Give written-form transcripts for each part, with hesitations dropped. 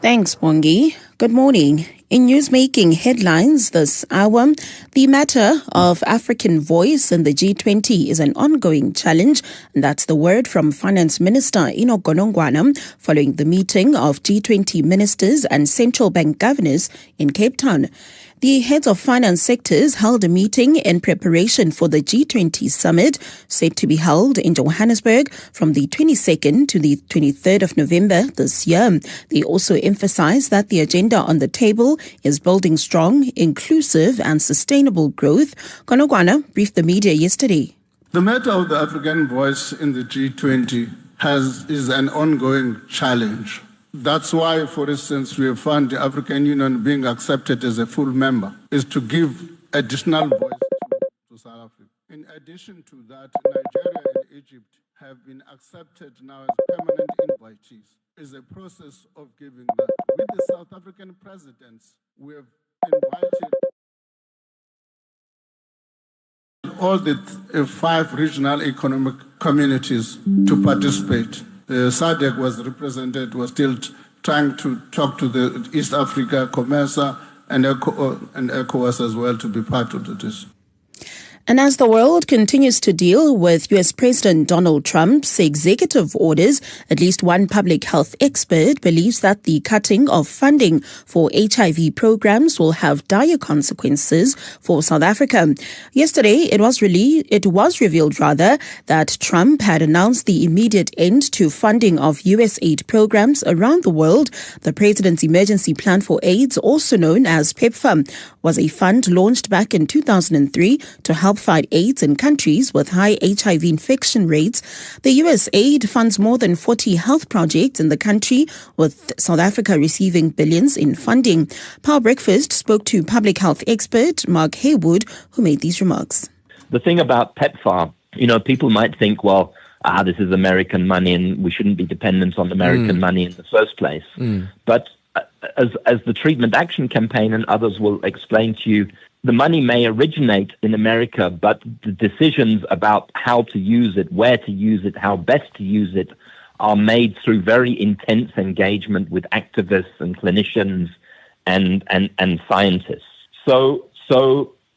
Thanks, Bongi. Good morning. In newsmaking headlines this hour, the matter of African voice in the G20 is an ongoing challenge. And that's the word from Finance Minister Enoch Godongwana following the meeting of G20 ministers and central bank governors in Cape Town. The heads of finance sectors held a meeting in preparation for the G20 summit, set to be held in Johannesburg from the 22nd to the 23rd of November this year. They also emphasized that the agenda on the table is building strong, inclusive and sustainable growth. Godongwana briefed the media yesterday. The matter of the African voice in the G20 is an ongoing challenge. That's why, for instance, we have found the African Union being accepted as a full member is to give additional voice to South Africa. In addition to that, Nigeria and Egypt have been accepted now as permanent invitees. It's a process of giving that. With the South African presidents, we have invited all the 5 regional economic communities to participate. SADC was represented, was still trying to talk to the East Africa, COMESA, and ECOWAS as well to be part of this. And as the world continues to deal with U.S. President Donald Trump's executive orders, at least one public health expert believes that the cutting of funding for HIV programs will have dire consequences for South Africa. Yesterday, it was revealed that Trump had announced the immediate end to funding of U.S. aid programs around the world. The president's emergency plan for AIDS, also known as PEPFAR, was a fund launched back in 2003 to help fight AIDS in countries with high HIV infection rates. The U.S. aid funds more than 40 health projects in the country, with South Africa receiving billions in funding. Power Breakfast spoke to public health expert Mark Haywood, who made these remarks. The thing about PEPFAR, people might think, well, this is American money and we shouldn't be dependent on American money in the first place. But as the Treatment Action Campaign and others will explain to you, the money may originate in America, but the decisions about how to use it, where to use it, how best to use it are made through very intense engagement with activists and clinicians and scientists. So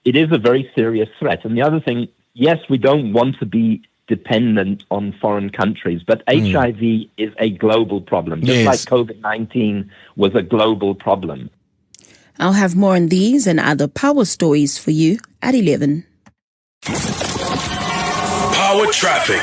it is a very serious threat. And the other thing, yes, we don't want to be dependent on foreign countries, but HIV is a global problem, just like COVID-19 was a global problem. I'll have more on these and other power stories for you at 11. Power traffic.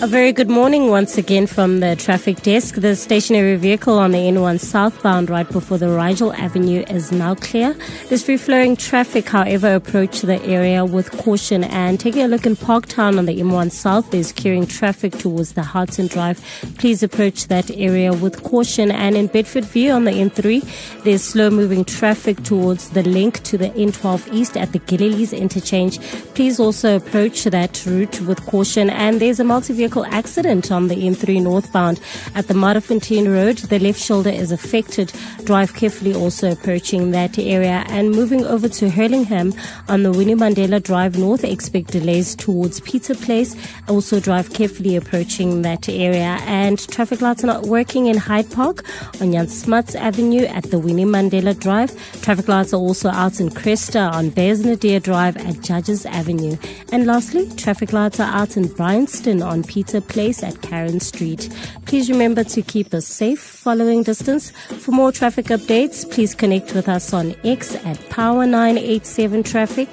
A very good morning once again from the traffic desk. The stationary vehicle on the N1 southbound right before the Rigel Avenue is now clear. There's free-flowing traffic, however, approach the area with caution. And taking a look in Parktown on the M1 south, there's clearing traffic towards the Hudson Drive. Please approach that area with caution. And in Bedfordview on the N3, there's slow-moving traffic towards the link to the N12 East at the Gillies interchange. Please also approach that route with caution. And there's a multi-vehicle accident on the M3 northbound at the Marafontein Road. The left shoulder is affected. Drive carefully also approaching that area. And moving over to Hurlingham on the Winnie Mandela Drive North, expect delays towards Peter Place. Also drive carefully approaching that area. And traffic lights are not working in Hyde Park on Jan Smuts Avenue at the Winnie Mandela Drive. Traffic lights are also out in Cresta on Bears Nadir Drive at Judges Avenue. And lastly, traffic lights are out in Bryanston on Peter Place at Karen Street. Please remember to keep a safe following distance. For more traffic updates, please connect with us on X at Power987 Traffic.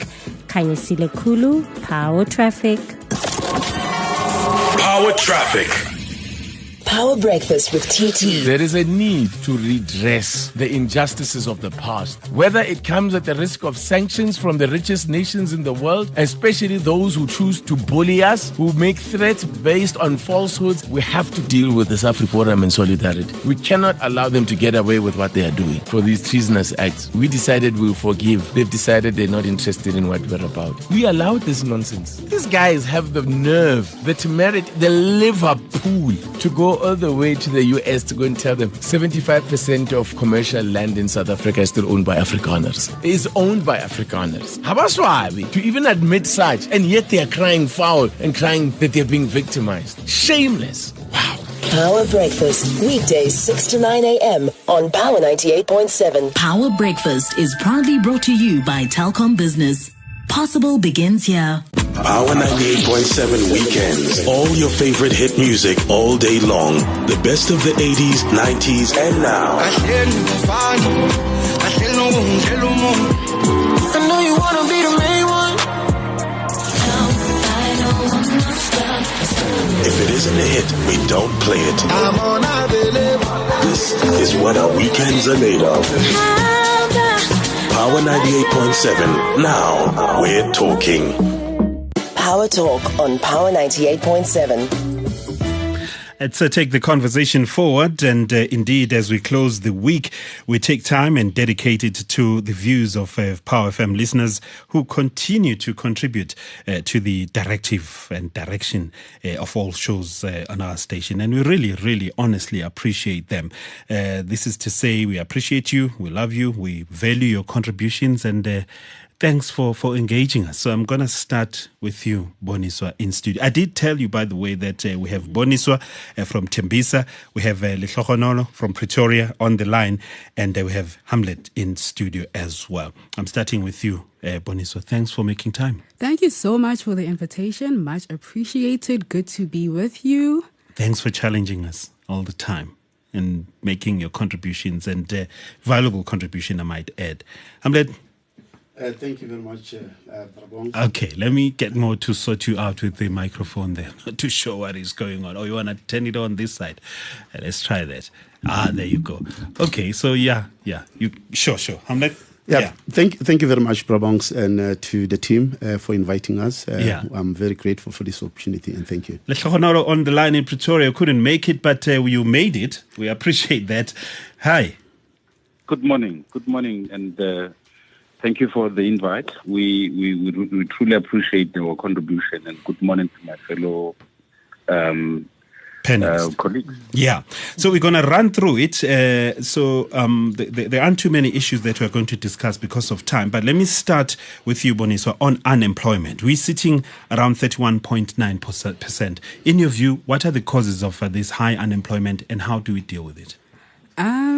Kanyisile Kulu, Power Traffic. Power traffic. Power Breakfast with TT. There is a need to redress the injustices of the past, whether it comes at the risk of sanctions from the richest nations in the world, especially those who choose to bully us, who make threats based on falsehoods. We have to deal with this AfriForum and Solidarity. We cannot allow them to get away with what they are doing for these treasonous acts. We decided we'll forgive. They've decided they're not interested in what we're about. We allowed this nonsense. These guys have the nerve, the temerity, the Liverpool to go all the way to the US to go and tell them 75% of commercial land in South Africa is still owned by Afrikaners. Is owned by Afrikaners. Habaswabi to even admit such, and yet they are crying foul and crying that they're being victimized. Shameless. Wow. Power Breakfast, weekdays 6 to 9 a.m. on Power 98.7. Power Breakfast is proudly brought to you by Telkom Business. Possible begins here. Power 98.7 weekends. All your favorite hit music all day long. The best of the 80s, 90s, and now. I know you wanna be the main one. If it isn't a hit, we don't play it. I'm unavailable. This is what our weekends are made of. Power 98.7. Now we're talking. Power Talk on Power 98.7. Let's take the conversation forward, and indeed, as we close the week, we take time and dedicate it to the views of Power FM listeners who continue to contribute to the directive and direction of all shows on our station, and we really, really honestly appreciate them. This is to say we appreciate you, we love you, we value your contributions, and thanks for engaging us. So I'm going to start with you, Boniswa, in studio. I did tell you, by the way, that we have Boniswa from Tembisa, we have Lehlohonolo from Pretoria on the line, and we have Hamlet in studio as well. I'm starting with you, Boniswa. Thanks for making time. Thank you so much for the invitation. Much appreciated. Good to be with you. Thanks for challenging us all the time and making your contributions, and valuable contribution, I might add. Hamlet, thank you very much, Brabong. Okay, let me get more to sort you out with the microphone there, to show what is going on. Oh, you want to turn it on this side? Let's try that. There you go. Okay, so yeah. You sure. Hamlet? Yeah. Thank you very much, Brabongs, and to the team for inviting us. I'm very grateful for this opportunity, and thank you. Lehlohonolo on the line in Pretoria couldn't make it, but you made it. We appreciate that. Hi. Good morning, and thank you for the invite. We truly appreciate your contribution, and good morning to my fellow colleagues. Yeah. So we're going to run through it. There aren't too many issues that we're going to discuss because of time. But let me start with you, Boniswa, on unemployment. We're sitting around 31.9%. In your view, what are the causes of this high unemployment, and how do we deal with it?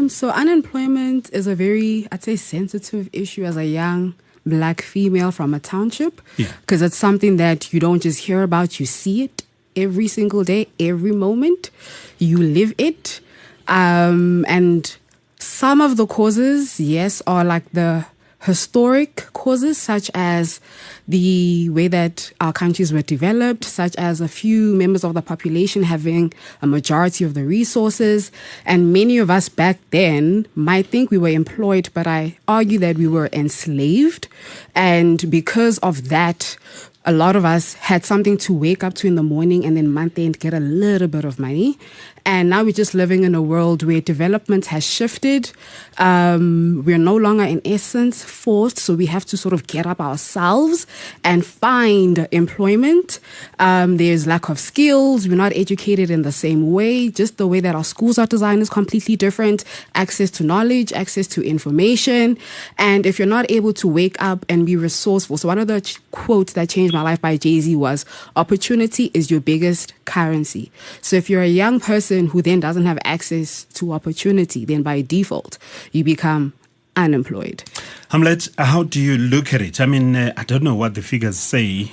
So unemployment is a very, I'd say, sensitive issue as a young black female from a township, because it's something that you don't just hear about, you see it every single day, every moment. You live it. And some of the causes, yes, are like the historic causes, such as the way that our countries were developed, such as a few members of the population having a majority of the resources. And many of us back then might think we were employed, but I argue that we were enslaved. And because of that, a lot of us had something to wake up to in the morning and then month end get a little bit of money. And now we're just living in a world where development has shifted. We're no longer, in essence, forced. So we have to sort of get up ourselves and find employment. There's lack of skills. We're not educated in the same way. Just the way that our schools are designed is completely different. Access to knowledge, access to information. And if you're not able to wake up and be resourceful. So one of the quotes that changed my life by Jay-Z was, opportunity is your biggest currency. So if you're a young person who then doesn't have access to opportunity, then by default, you become unemployed. Hamlet, how do you look at it? I mean, I don't know what the figures say.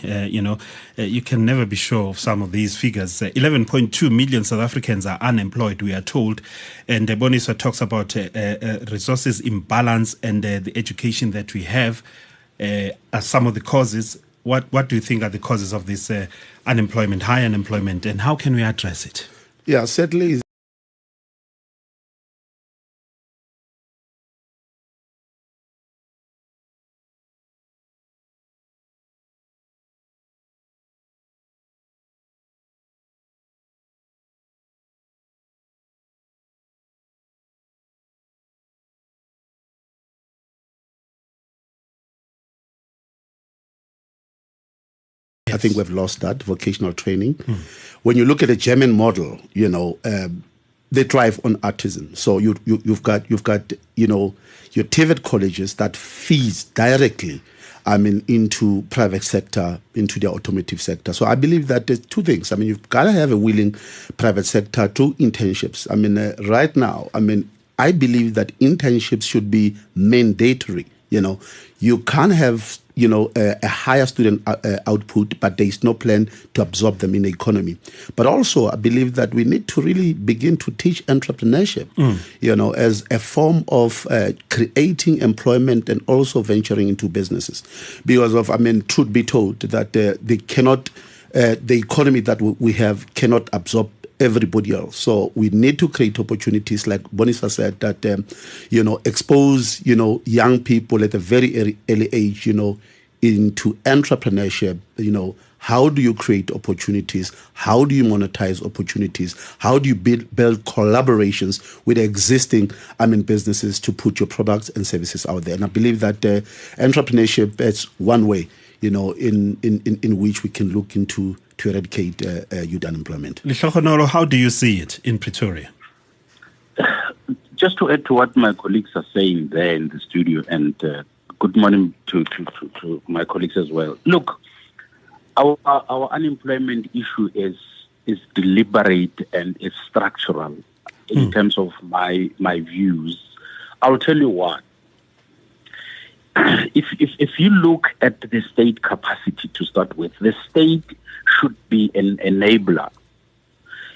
You can never be sure of some of these figures. 11.2 million South Africans are unemployed, we are told. And Boniswa talks about resources imbalance and the education that we have as some of the causes. What do you think are the causes of this unemployment, high unemployment, and how can we address it? Yeah, certainly. I think we've lost that vocational training. When you look at the German model, they thrive on artisan. So you've got your TVET colleges that feeds directly into private sector, into the automotive sector. So I believe that there's two things. You've got to have a willing private sector through internships. Right now, I believe that internships should be mandatory. You can't have, a higher student output, but there is no plan to absorb them in the economy. But also, I believe that we need to really begin to teach entrepreneurship, as a form of creating employment and also venturing into businesses. Because of, truth be told, that they cannot, the economy that we have cannot absorb everybody else. So we need to create opportunities, like Bonisa said, that, expose, young people at a very early age, into entrepreneurship. How do you create opportunities? How do you monetize opportunities? How do you build collaborations with existing, businesses to put your products and services out there? And I believe that entrepreneurship is one way, in which we can look into to eradicate youth unemployment. Lehlohonolo, how do you see it in Pretoria? Just to add to what my colleagues are saying there in the studio, and good morning to my colleagues as well. Look, our unemployment issue is deliberate and is structural in terms of my views. I'll tell you what. If you look at the state capacity to start with, the state should be an enabler.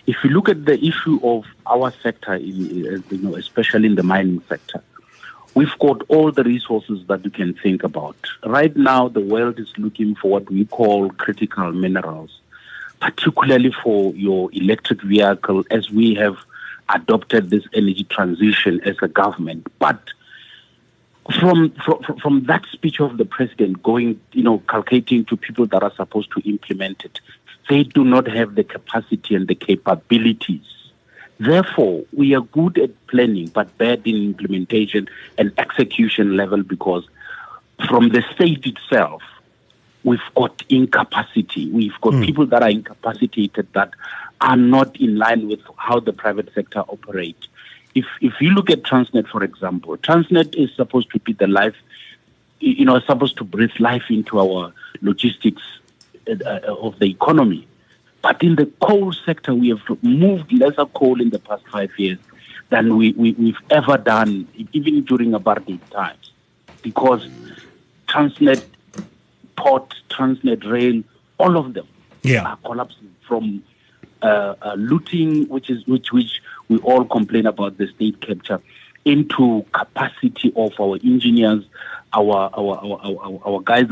If you look at the issue of our sector, especially in the mining sector, we've got all the resources that you can think about. Right now, the world is looking for what we call critical minerals, particularly for your electric vehicle, as we have adopted this energy transition as a government. But from that speech of the president going, calculating to people that are supposed to implement it, they do not have the capacity and the capabilities. Therefore, we are good at planning, but bad in implementation and execution level, because from the state itself, we've got incapacity. We've got people that are incapacitated, that are not in line with how the private sector operates. If you look at Transnet, for example, Transnet is supposed to be the life, supposed to breathe life into our logistics of the economy. But in the coal sector, we have moved lesser coal in the past 5 years than we've ever done, even during apartheid times, because Transnet Port, Transnet Rail, all of them are collapsing from looting, which we all complain about, the state capture, into capacity of our engineers, our guys